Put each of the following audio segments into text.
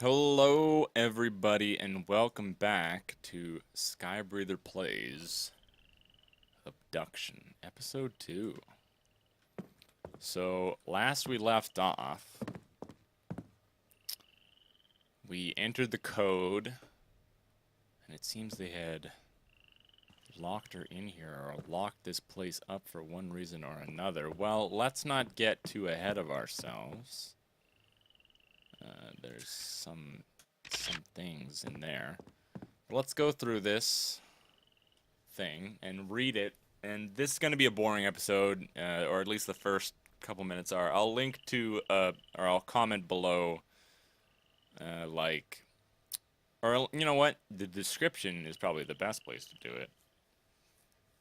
Hello, everybody, and welcome back to Skybreather Plays Obduction, Episode 2. So, last we left off, we entered the code, and it seems they had locked her in here or locked this place up for one reason or another. Well, let's not get too ahead of ourselves. There's some things in there. Let's go through this thing and read it. And this is going to be a boring episode, or at least the first couple minutes are. I'll link to, or I'll comment below, or you know what? The description is probably the best place to do it.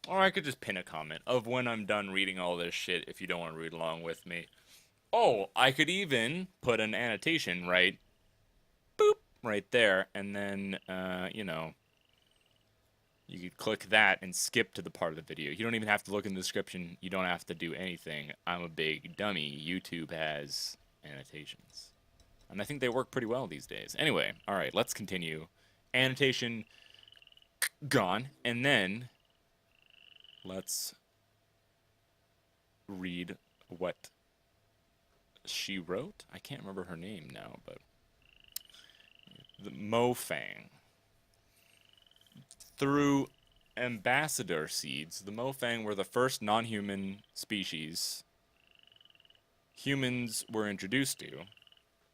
Or I could just pin a comment of when I'm done reading all this shit if you don't want to read along with me. Oh, I could even put an annotation right, boop, right there, and then, you could click that and skip to the part of the video. You don't even have to look in the description. You don't have to do anything. I'm a big dummy. YouTube has annotations. And I think they work pretty well these days. Anyway, alright, let's continue. Annotation gone. And then let's read what she wrote. I can't remember her name now, but the Mofang. Through ambassador seeds, the Mofang were the first non-human species humans were introduced to,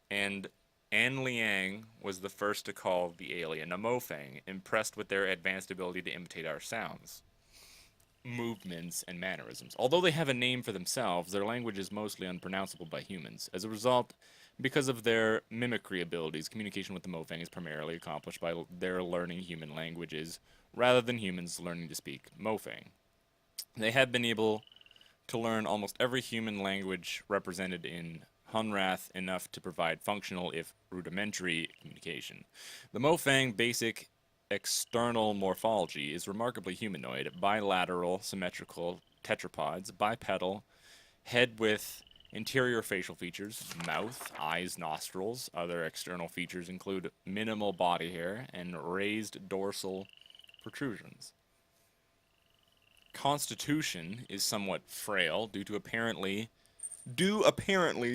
and An Liang was the first to call the alien a Mofang, impressed with their advanced ability to imitate our sounds, movements, and mannerisms. Although they have a name for themselves, their language is mostly unpronounceable by humans. As a result, because of their mimicry abilities, communication with the Mofang is primarily accomplished by their learning human languages, rather than humans learning to speak Mofang. They have been able to learn almost every human language represented in Hunrath, enough to provide functional, if rudimentary, communication. The Mofang basic external morphology is remarkably humanoid: bilateral, symmetrical tetrapods, bipedal, head with interior facial features, mouth, eyes, nostrils. Other external features include minimal body hair and raised dorsal protrusions. Constitution is somewhat frail due apparently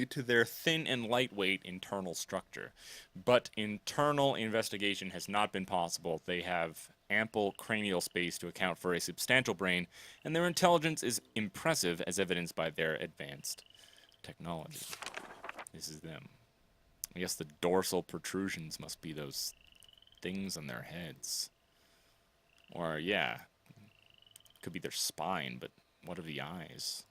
to their thin and lightweight internal structure. But internal investigation has not been possible. They have ample cranial space to account for a substantial brain, and their intelligence is impressive as evidenced by their advanced technology. This is them. I guess the dorsal protrusions must be those things on their heads. Or, yeah, could be their spine, but what of the eyes?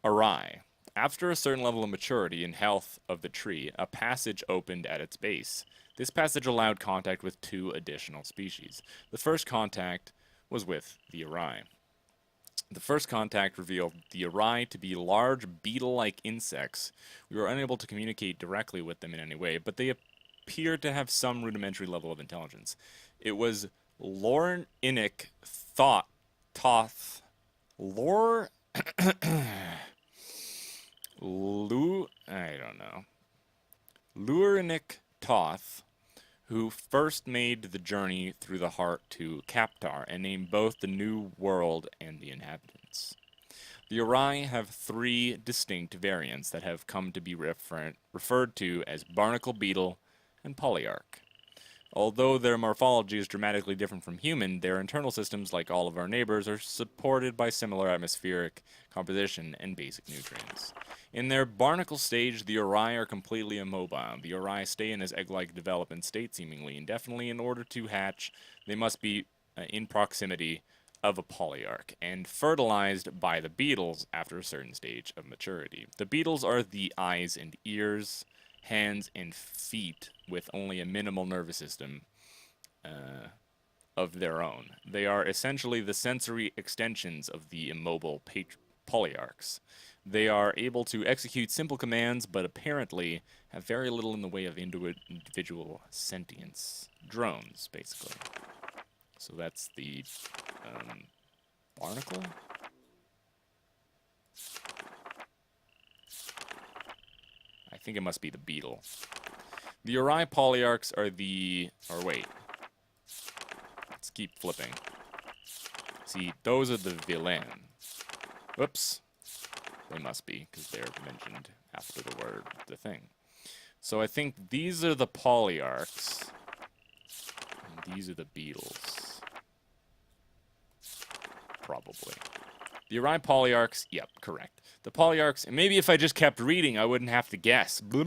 Awry. After a certain level of maturity and health of the tree, a passage opened at its base. This passage allowed contact with two additional species. The first contact was with the Awry. The first contact revealed the Awry to be large beetle-like insects. We were unable to communicate directly with them in any way, but they appeared to have some rudimentary level of intelligence. It was Lorinic thought Toth Lor I don't know. Lurinic Toth, who first made the journey through the heart to Kaptar and named both the New World and the inhabitants. The Ori have three distinct variants that have come to be referred to as barnacle beetle and polyarch. Although their morphology is dramatically different from human, their internal systems, like all of our neighbors, are supported by similar atmospheric composition and basic nutrients. In their barnacle stage, the Ori are completely immobile. The Ori stay in this egg-like development state seemingly indefinitely. In order to hatch, they must be in proximity of a polyarch and fertilized by the beetles after a certain stage of maturity. The beetles are the eyes and ears, hands, and feet with only a minimal nervous system of their own. They are essentially the sensory extensions of the immobile polyarchs. They are able to execute simple commands, but apparently have very little in the way of individual sentience. Drones, basically. So that's the barnacle? I think it must be the beetle. The Uri polyarchs are the... Or wait. Let's keep flipping. See, those are the villain. Whoops. They must be, because they're mentioned after the word, the thing. So I think these are the polyarchs. And these are the beetles. Probably. The Uri polyarchs, yep, correct. The polyarchs, and maybe if I just kept reading, I wouldn't have to guess. The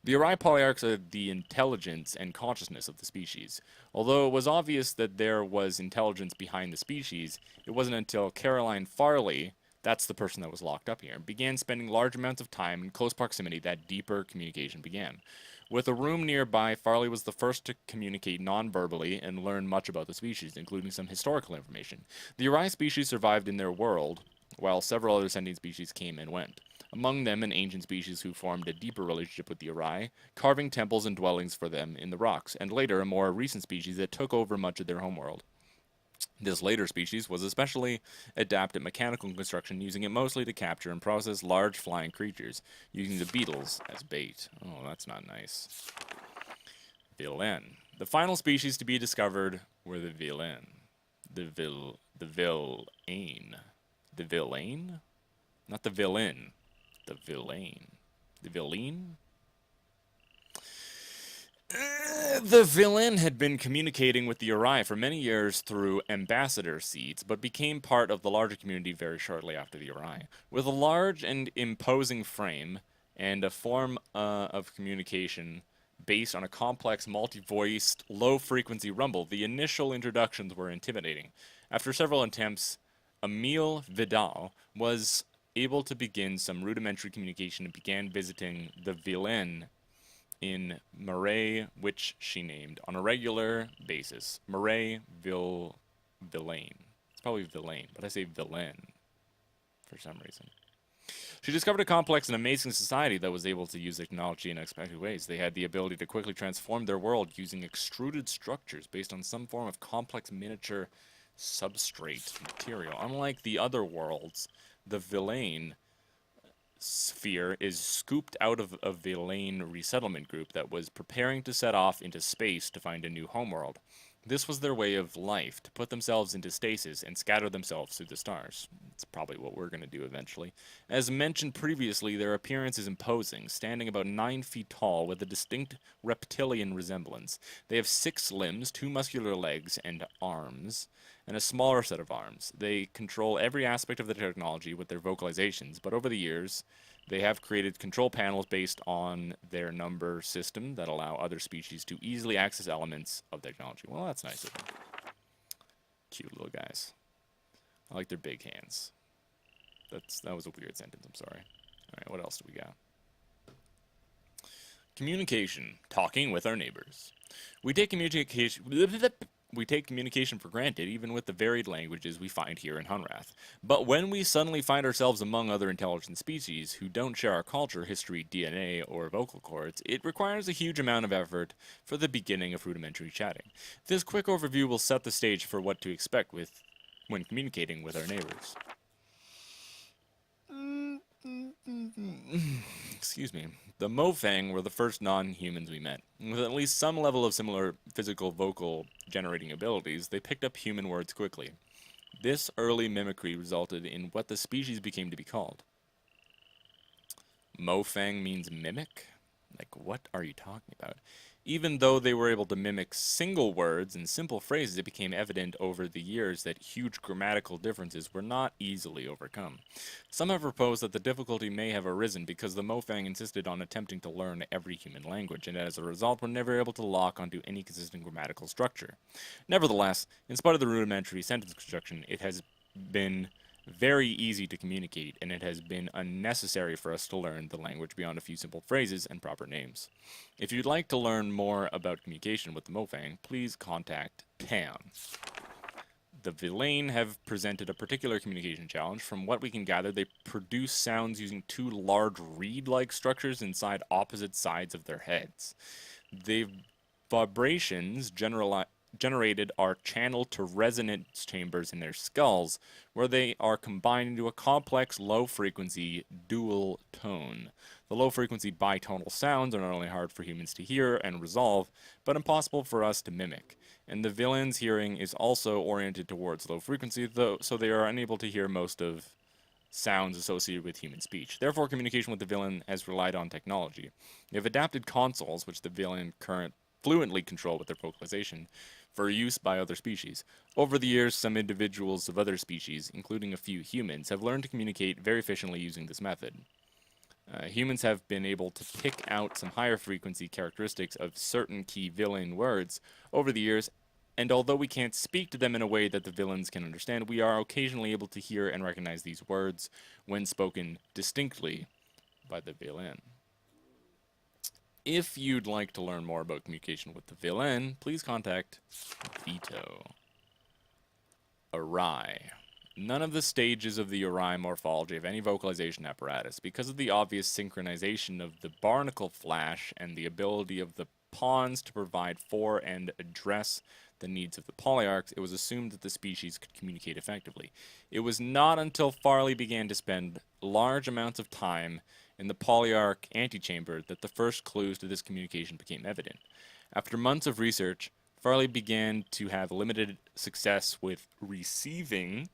Uri polyarchs are the intelligence and consciousness of the species. Although it was obvious that there was intelligence behind the species, it wasn't until Caroline Farley, that's the person that was locked up here, began spending large amounts of time in close proximity that deeper communication began. With a room nearby, Farley was the first to communicate non-verbally and learn much about the species, including some historical information. The Uri species survived in their world, while several other sentient species came and went. Among them, an ancient species who formed a deeper relationship with the Uri, carving temples and dwellings for them in the rocks, and later a more recent species that took over much of their homeworld. This later species was especially adept at mechanical construction, using it mostly to capture and process large flying creatures, using the beetles as bait. Oh, that's not nice. Villain. The final species to be discovered were the villain. The villain. The villain? Not the villain. The villain. The villain? The villain had been communicating with the Uri for many years through ambassador seeds, but became part of the larger community very shortly after the Uri. With a large and imposing frame and a form of communication based on a complex, multi-voiced, low-frequency rumble, the initial introductions were intimidating. After several attempts, Emile Vidal was able to begin some rudimentary communication and began visiting the villain in Marais, which she named, on a regular basis. Marais Villain. It's probably Villain, but I say Villain for some reason. She discovered a complex and amazing society that was able to use technology in unexpected ways. They had the ability to quickly transform their world using extruded structures based on some form of complex miniature substrate material. Unlike the other worlds, the Villain sphere is scooped out of a Villain resettlement group that was preparing to set off into space to find a new homeworld. This was their way of life, to put themselves into stasis and scatter themselves through the stars. It's probably what we're going to do eventually. As mentioned previously, their appearance is imposing, standing about 9 feet tall with a distinct reptilian resemblance. They have 6 limbs, 2 muscular legs and arms, and a smaller set of arms. They control every aspect of the technology with their vocalizations, but over the years, they have created control panels based on their number system that allow other species to easily access elements of technology. Well, that's nice of them. Cute little guys. I like their big hands. That was a weird sentence, I'm sorry. Alright, what else do we got? Communication. Talking with our neighbors. We take communication for granted, even with the varied languages we find here in Hunrath. But when we suddenly find ourselves among other intelligent species who don't share our culture, history, DNA, or vocal cords, it requires a huge amount of effort for the beginning of rudimentary chatting. This quick overview will set the stage for what to expect when communicating with our neighbors. Excuse me. The Mofang were the first non-humans we met. With at least some level of similar physical vocal generating abilities, they picked up human words quickly. This early mimicry resulted in what the species became to be called. Mofang means mimic? Like, what are you talking about? Even though they were able to mimic single words and simple phrases, it became evident over the years that huge grammatical differences were not easily overcome. Some have proposed that the difficulty may have arisen because the Mofang insisted on attempting to learn every human language, and as a result were never able to lock onto any consistent grammatical structure. Nevertheless, in spite of the rudimentary sentence construction, it has been very easy to communicate, and it has been unnecessary for us to learn the language beyond a few simple phrases and proper names. If you'd like to learn more about communication with the Mofang, please contact Tan. The Villain have presented a particular communication challenge. From what we can gather, they produce sounds using 2 large reed-like structures inside opposite sides of their heads. The vibrations generated are channeled to resonance chambers in their skulls, where they are combined into a complex low-frequency dual tone. The low-frequency bitonal sounds are not only hard for humans to hear and resolve, but impossible for us to mimic. And the villain's hearing is also oriented towards low frequency, though, so they are unable to hear most of sounds associated with human speech. Therefore, communication with the villain has relied on technology. They have adapted consoles, which the villain current fluently control with their vocalization, for use by other species. Over the years, some individuals of other species, including a few humans, have learned to communicate very efficiently using this method. Humans have been able to pick out some higher frequency characteristics of certain key villain words over the years, and although we can't speak to them in a way that the villains can understand, we are occasionally able to hear and recognize these words when spoken distinctly by the villain. If you'd like to learn more about communication with the villain, please contact Vito. Awry. None of the stages of the Awry morphology have any vocalization apparatus. Because of the obvious synchronization of the barnacle flash and the ability of the pawns to provide for and address the needs of the polyarchs, it was assumed that the species could communicate effectively. It was not until Farley began to spend large amounts of time in the polyarch antechamber that the first clues to this communication became evident. After months of research, Farley began to have limited success with receiving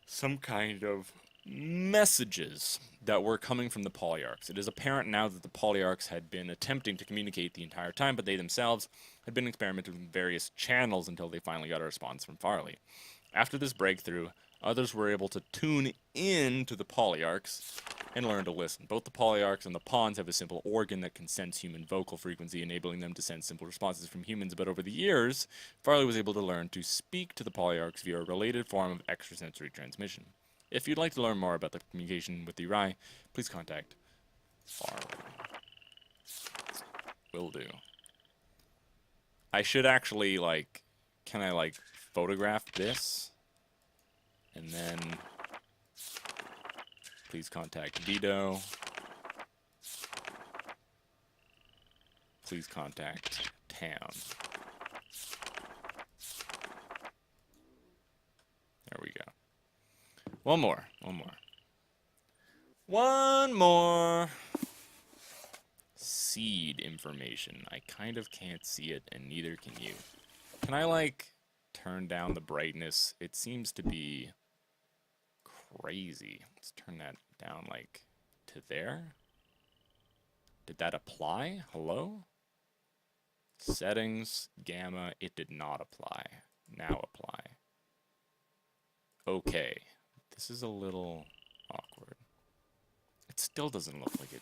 some kind of messages that were coming from the polyarchs. It is apparent now that the polyarchs had been attempting to communicate the entire time, but they themselves had been experimenting with various channels until they finally got a response from Farley. After this breakthrough, others were able to tune in to the polyarchs and learn to listen. Both the polyarchs and the pawns have a simple organ that can sense human vocal frequency, enabling them to send simple responses from humans, but over the years, Farley was able to learn to speak to the polyarchs via a related form of extrasensory transmission. If you'd like to learn more about the communication with the Rai, please contact Farley. Will do. I should actually, can I, photograph this? And then please contact Vito. Please contact Town. There we go. One more. One more. Seed information. I kind of can't see it, and neither can you. Can I, turn down the brightness? It seems to be crazy. Let's turn that down, to there. Did that apply? Hello? Settings, gamma, it did not apply. Now apply. Okay. This is a little awkward. It still doesn't look like it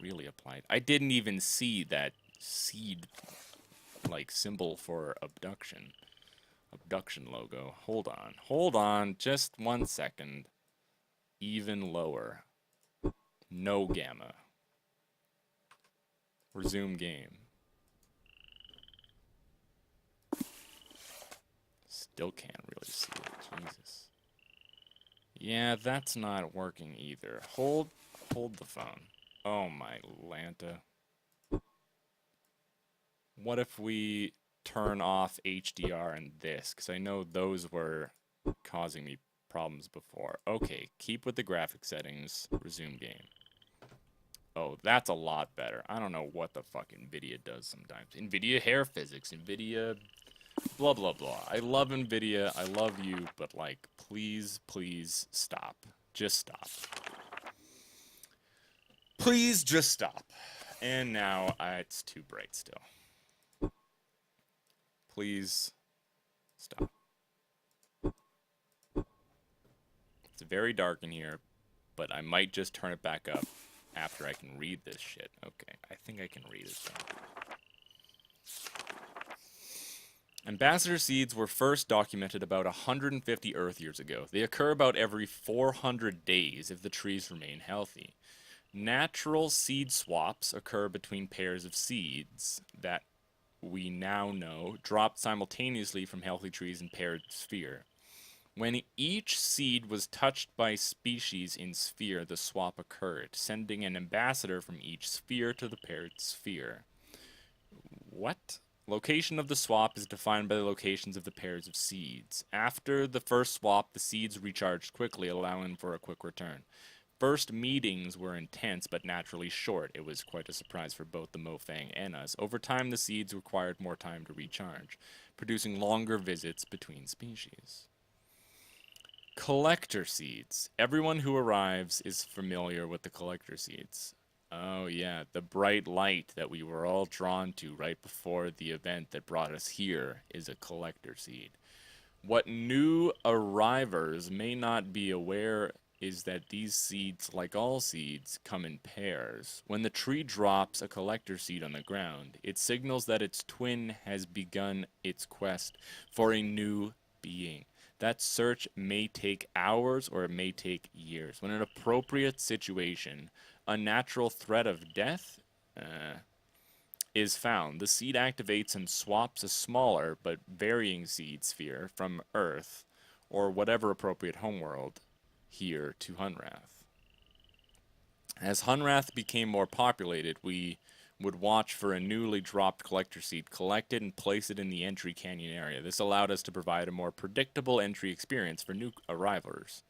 really applied. I didn't even see that seed, symbol for abduction. Obduction logo. Hold on, just 1 second. Even lower. No gamma. Resume game. Still can't really see it, Jesus. Yeah, that's not working either. Hold the phone. Oh my Lanta. What if we turn off HDR and this? Because I know those were causing me problems before. Okay, keep with the graphic settings. Resume game. Oh, that's a lot better. I don't know what the fuck NVIDIA does sometimes. NVIDIA hair physics. NVIDIA blah blah blah. I love NVIDIA. I love you. But, please stop. Just stop. Please just stop. And now it's too bright still. Please stop. It's very dark in here, but I might just turn it back up after I can read this shit. Okay, I think I can read it though. Ambassador seeds were first documented about 150 Earth years ago. They occur about every 400 days if the trees remain healthy. Natural seed swaps occur between pairs of seeds that we now know dropped simultaneously from healthy trees in paired sphere. When each seed was touched by species in sphere, the swap occurred, sending an ambassador from each sphere to the paired sphere. What? Location of the swap is defined by the locations of the pairs of seeds. After the first swap, the seeds recharged quickly, allowing for a quick return. First meetings were intense but naturally short. It was quite a surprise for both the Mofang and us. Over time, the seeds required more time to recharge, producing longer visits between species. Collector seeds. Everyone who arrives is familiar with the collector seeds. Oh yeah, the bright light that we were all drawn to right before the event that brought us here is a collector seed. What new arrivers may not be aware is that these seeds, like all seeds, come in pairs. When the tree drops a collector seed on the ground, it signals that its twin has begun its quest for a new being. That search may take hours or it may take years. When an appropriate situation, a natural threat of death, is found, the seed activates and swaps a smaller but varying seed sphere from Earth, or whatever appropriate homeworld, here to Hunrath. As Hunrath became more populated, we would watch for a newly dropped collector seed, collect it, and place it in the entry canyon area. This allowed us to provide a more predictable entry experience for new arrivals,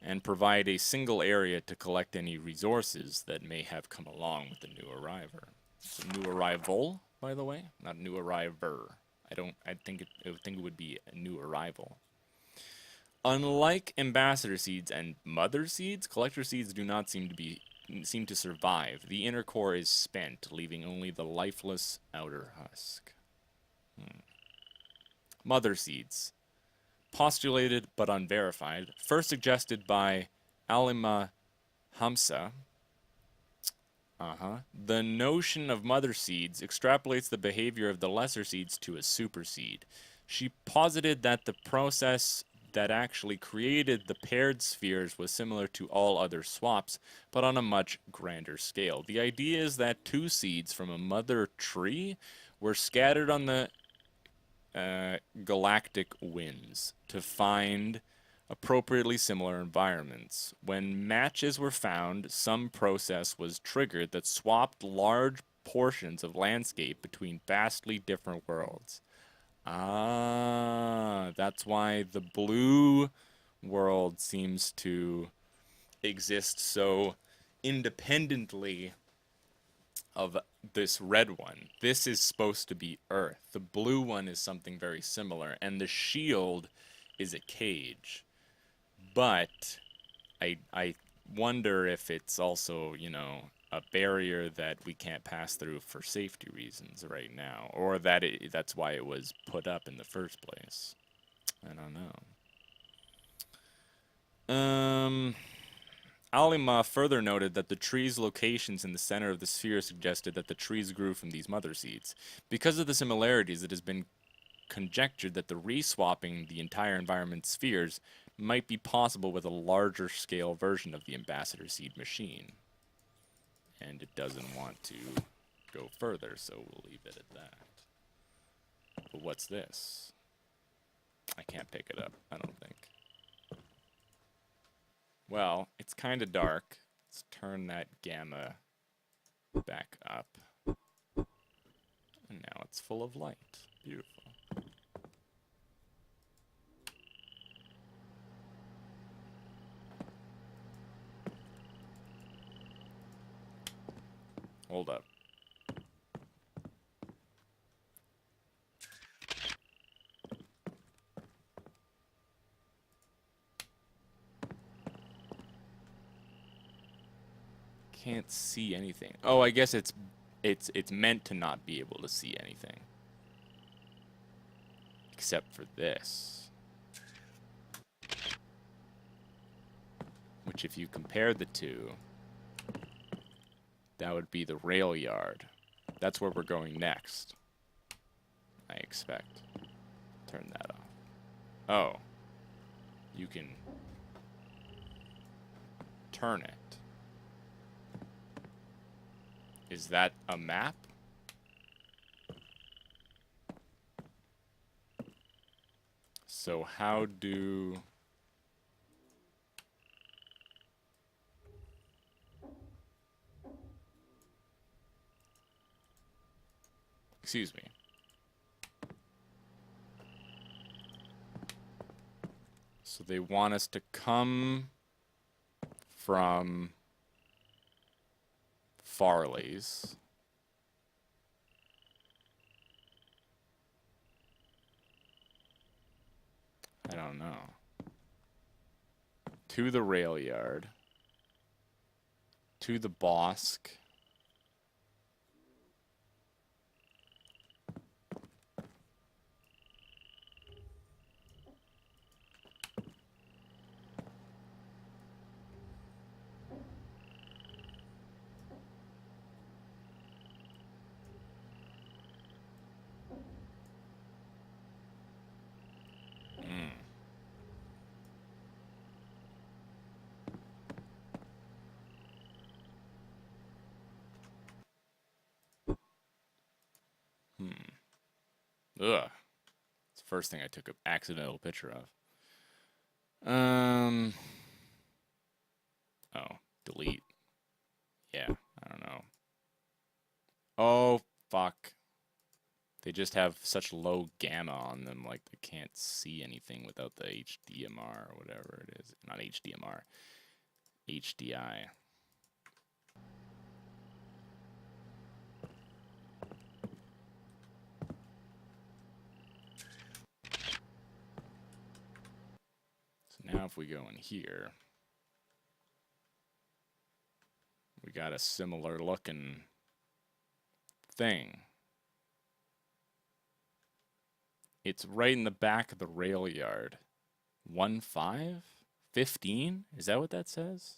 and provide a single area to collect any resources that may have come along with the new arriver. It's a new arrival, by the way, not new arriver. I think it would be a new arrival. Unlike ambassador seeds and mother seeds, collector seeds do not seem to survive. The inner core is spent, leaving only the lifeless outer husk. Mother seeds. Postulated but unverified, first suggested by Alima Hamsa. The notion of mother seeds extrapolates the behavior of the lesser seeds to a superseed. She posited that the process that actually created the paired spheres was similar to all other swaps, but on a much grander scale. The idea is that two seeds from a mother tree were scattered on the galactic winds to find appropriately similar environments. When matches were found, some process was triggered that swapped large portions of landscape between vastly different worlds. Ah, that's why the blue world seems to exist so independently of this red one. This is supposed to be Earth. The blue one is something very similar, and the shield is a cage. But I wonder if it's also, you know, a barrier that we can't pass through for safety reasons right now, or that that's why it was put up in the first place. I don't know. Alima further noted that the trees' locations in the center of the sphere suggested that the trees grew from these mother seeds. Because of the similarities, it has been conjectured that the re-swapping the entire environment spheres might be possible with a larger scale version of the ambassador seed machine. And it doesn't want to go further, so we'll leave it at that. But what's this? I can't pick it up, I don't think. Well, it's kind of dark. Let's turn that gamma back up. And now it's full of light. Beautiful. Hold up. Can't see anything. Oh, I guess it's meant to not be able to see anything. Except for this. Which, if you compare the two, that would be the rail yard. That's where we're going next, I expect. Turn that off. Oh. You can turn it. Is that a map? So how do... Excuse me. So they want us to come from Farley's. I don't know. To the rail yard. To the Bosque. Ugh. It's the first thing I took an accidental picture of. Oh, delete. Yeah, I don't know. Oh, fuck. They just have such low gamma on them, like they can't see anything without the HDMR or whatever it is. Not HDMR. HDI. So now if we go in here, we got a similar looking thing. It's right in the back of the rail yard. 1.5? 15? Is that what that says?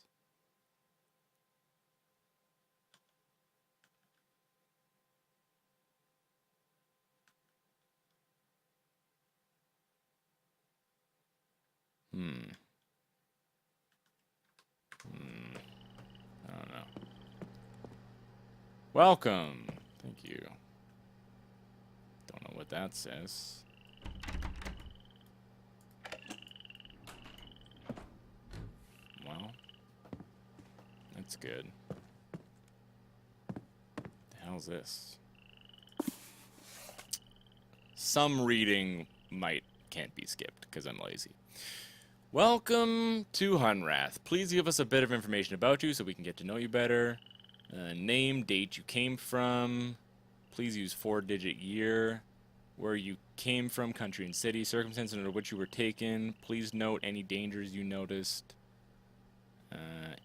I don't know. Welcome. Thank you. Don't know what that says. Well, that's good. The hell's this? Some reading can't be skipped because I'm lazy. Welcome to Hunrath. Please give us a bit of information about you so we can get to know you better. Name, date you came from. Please use 4-digit year. Where you came from, country and city, circumstances under which you were taken. Please note any dangers you noticed.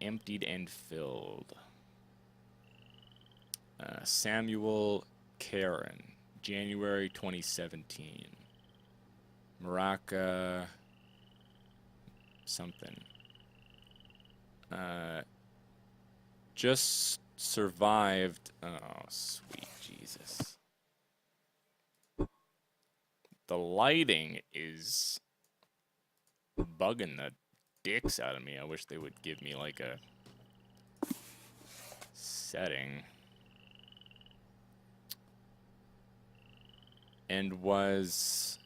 Emptied and filled. Samuel Karen, January 2017. Maraca something. Just survived. Oh, sweet Jesus. The lighting is bugging the dicks out of me. I wish they would give me like a setting. And was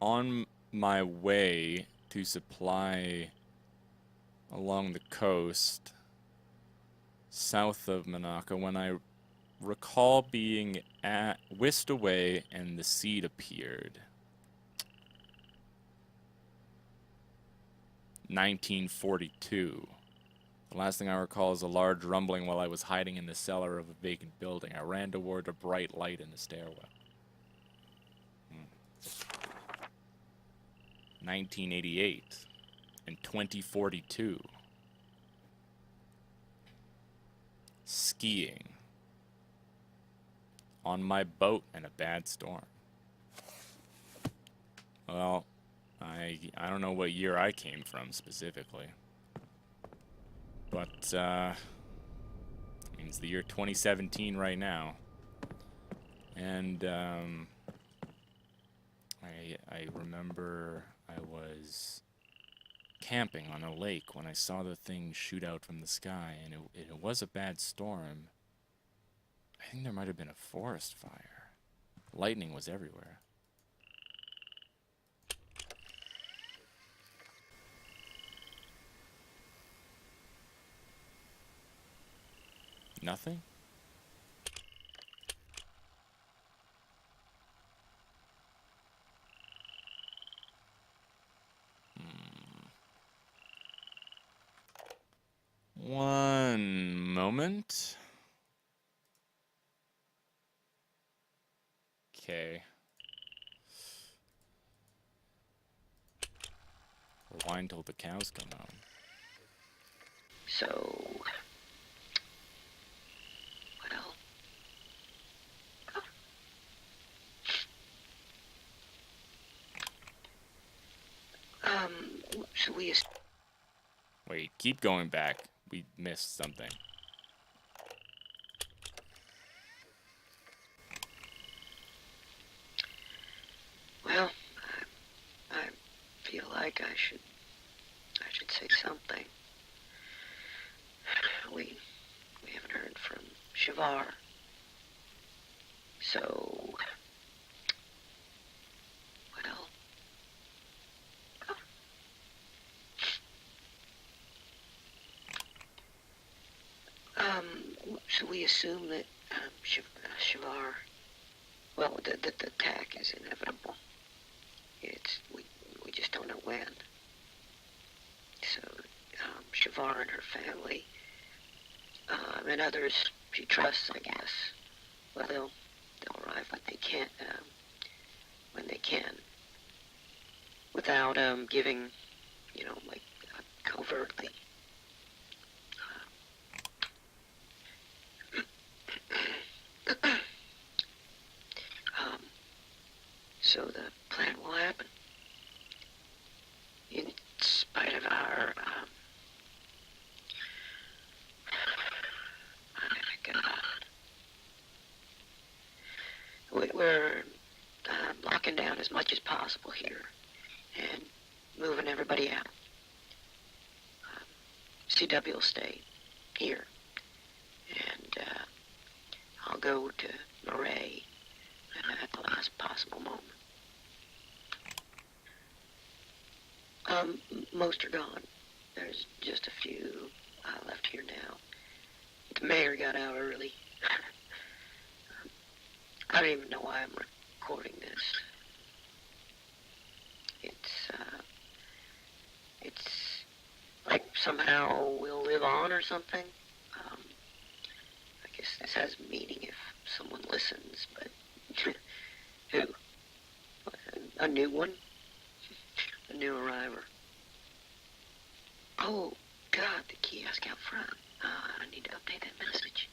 on my way to supply along the coast south of Monaco when I recall being whisked away and the seed appeared. 1942. The last thing I recall is a large rumbling while I was hiding in the cellar of a vacant building. I ran toward a bright light in the stairwell. 1988 and 2042. Skiing. On my boat in a bad storm. Well, I don't know what year I came from specifically. But, it's the year 2017 right now. And, I remember I was camping on a lake when I saw the thing shoot out from the sky, and it was a bad storm. I think there might have been a forest fire. Lightning was everywhere. Nothing? moment. Okay. Rewind till the cows come out. So, well, should we? Wait, keep going back. We missed something. Well, I feel like I should say something. We haven't heard from Shavar. So, well, should we assume that Shavar, well, that the attack is inevitable? We just don't know when. So, Shavar and her family, and others she trusts, I guess, well, they'll arrive when they can, without giving, like covertly. So the plan will happen, in spite of our, oh my God. We're locking down as much as possible here and moving everybody out. CW will stay here, and I'll go to Murray at the last possible moment. Most are gone. There's just a few left here now. The mayor got out early. I don't even know why I'm recording this. It's like somehow we'll live on or something. I guess this has meaning if someone listens, but who? A new one? A new arriver? Oh, God, the kiosk out front. I need to update that message.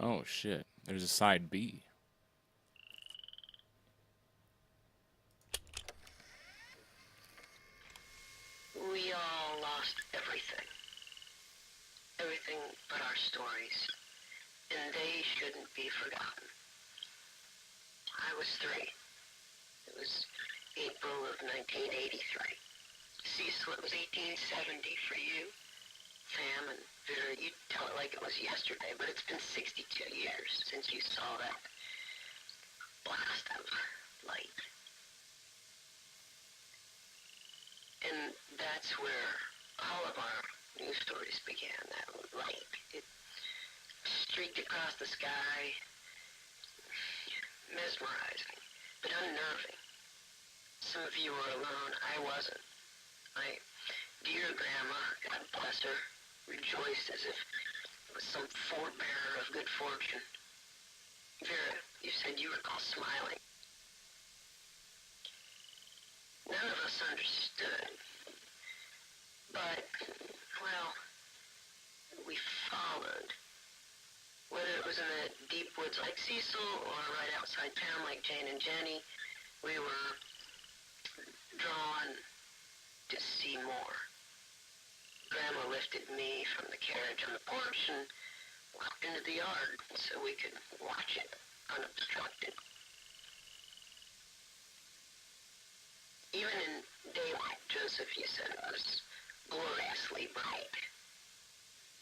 Oh shit. There's a side B. We all lost everything. Everything but our stories. And they shouldn't be forgotten. I was 3. It was April of 1983. Cecil, it was 1870 for you. Sam and Vera, you tell it like it was yesterday, but it's been 62 years since you saw that blast of light. And that's where all of our news stories began, that light. It streaked across the sky, mesmerizing, but unnerving. Some of you were alone. I wasn't. My dear grandma, God bless her, rejoiced as if it was some forebearer of good fortune. Vera, you said you recall smiling. None of us understood. But, well, we followed. Whether it was in the deep woods like Cecil or right outside town like Jane and Jenny, we were drawn to see more. Grandma lifted me from the carriage on the porch and walked into the yard so we could watch it unobstructed. Even in daylight, Joseph, you said it was gloriously bright.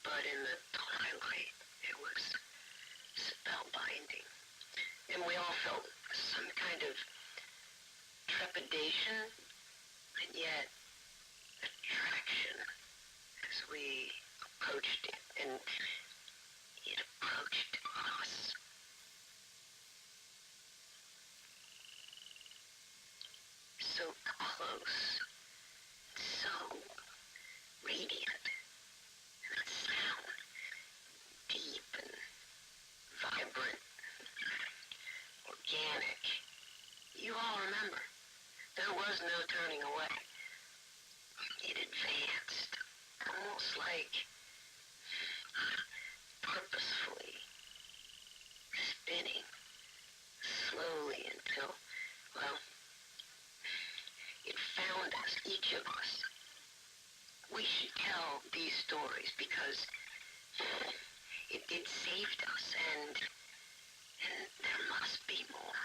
But in the twilight, it was spellbinding. And we all felt some kind of trepidation and yet attraction as we approached it, and it approached us. So close, so radiant, and that sound, deep and vibrant, organic. You all remember, there was no turning away. It advanced, almost like purposefully spinning slowly until, well, it found us, each of us. We should tell these stories because it saved us, and there must be more.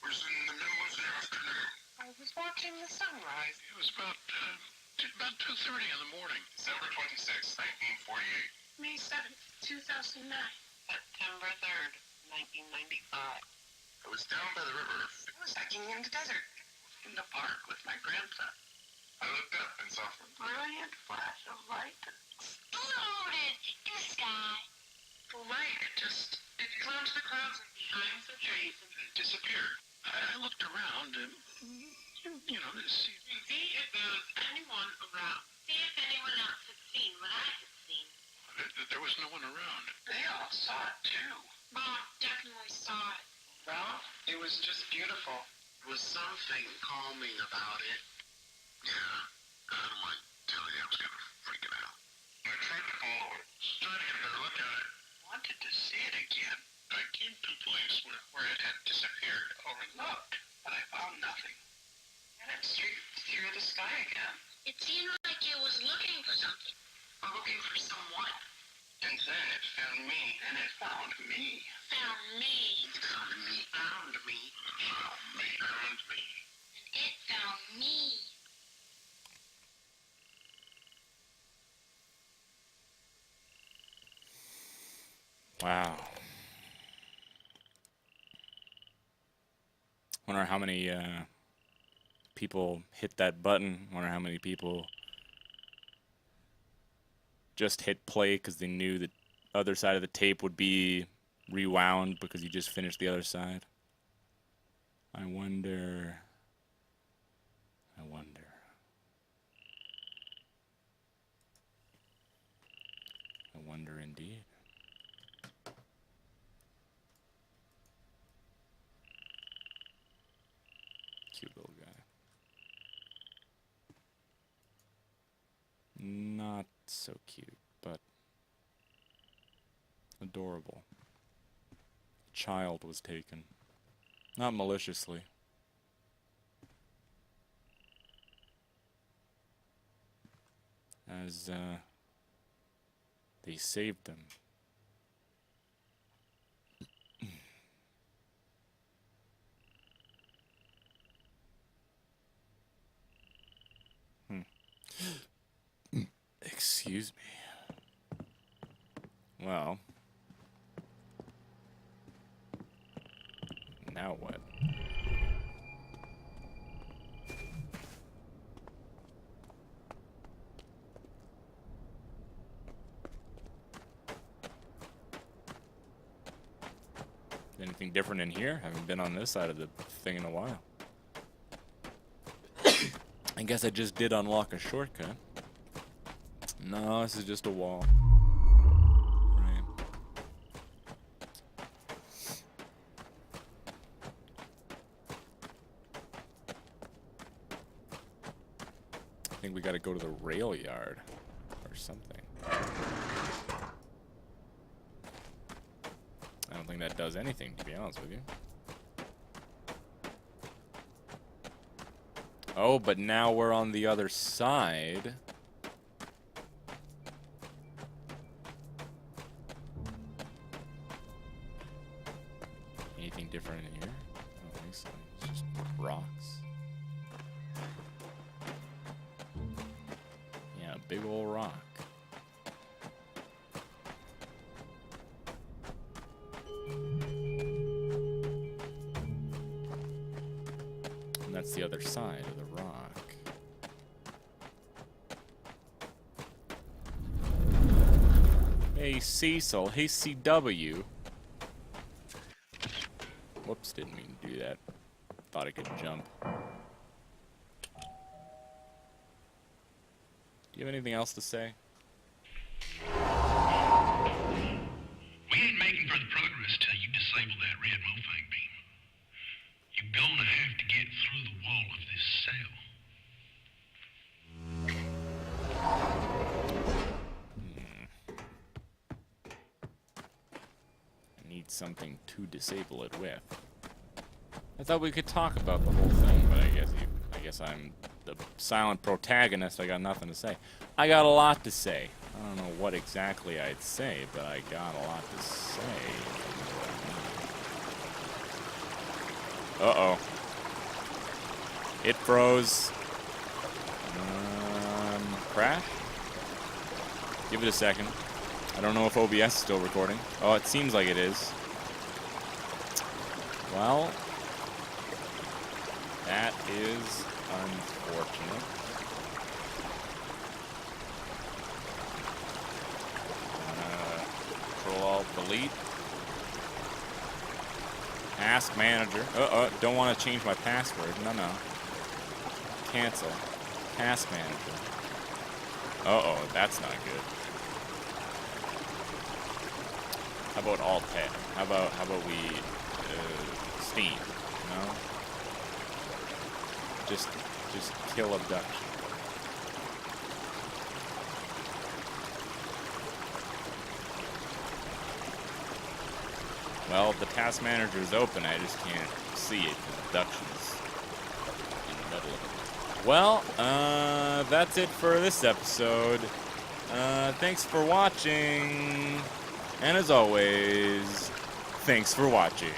It was in the middle of the afternoon. I was watching the sunrise. It was about 2:30 in the morning. December 26, 1948. May 7th, 2009. September 3rd, 1995. I was down by the river. I was hiking in the desert, in the park with my grandson. I looked up and saw a Brilliant flash of light. Exploded in the sky. The light it flew into the clouds and behind the trees and it disappeared. I looked around and, to see. see if there was anyone around. See if anyone else had seen what I had seen. There was no one around. They all saw it too. Bob definitely saw it. Well, it was just beautiful. There was something calming about it. Yeah, I don't mind telling you, I was kind of freaking out. I tried to follow it, trying to get a better look at it. Wanted to see it again. I came to a place where it had disappeared. Overlooked, but I found nothing. And it streaked through the sky again. It seemed like it was looking for something. Or looking for someone. And then it found me. And it found me. Found me. It found me. Found me. Found me. Found me. And it found me. Wow. Wonder how many people hit that button. Wonder how many people just hit play because they knew the other side of the tape would be rewound because you just finished the other side. I wonder. I wonder. I wonder indeed. Cute little guy. Not so cute, but adorable. A child was taken. Not maliciously. As, they saved them. Excuse me. Well. Now what? Anything different in here? Haven't been on this side of the thing in a while. I guess I just did unlock a shortcut. No, this is just a wall. Right. I think we gotta go to the rail yard or something. I don't think that does anything, to be honest with you. Oh, but now we're on the other side. Anything different in here? I don't think so. It's just rocks. Yeah, big old rock. That's the other side of the rock. Hey, Cecil. Hey, CW. Whoops, didn't mean to do that. Thought I could jump. Do you have anything else to say? We ain't making further progress till you disable that red Mofang beam. You're gonna have to get through the wall of this cell. I need something to disable it with. I thought we could talk about the whole thing, but I guess I'm the silent protagonist. I got nothing to say. I got a lot to say. I don't know what exactly I'd say, but I got a lot to say. Uh-oh. It froze. Crash? Give it a second. I don't know if OBS is still recording. Oh, it seems like it is. Well, that is unfortunate. Control-Alt-Delete. Task Manager. Don't want to change my password. No. Cancel. Task Manager. Uh-oh, that's not good. How about Alt-Tab? How about we, Steam, no? Just kill Obduction. Well, the task manager is open, I just can't see it, because Obduction's in the middle of it. Well, that's it for this episode. Thanks for watching. And as always, thanks for watching.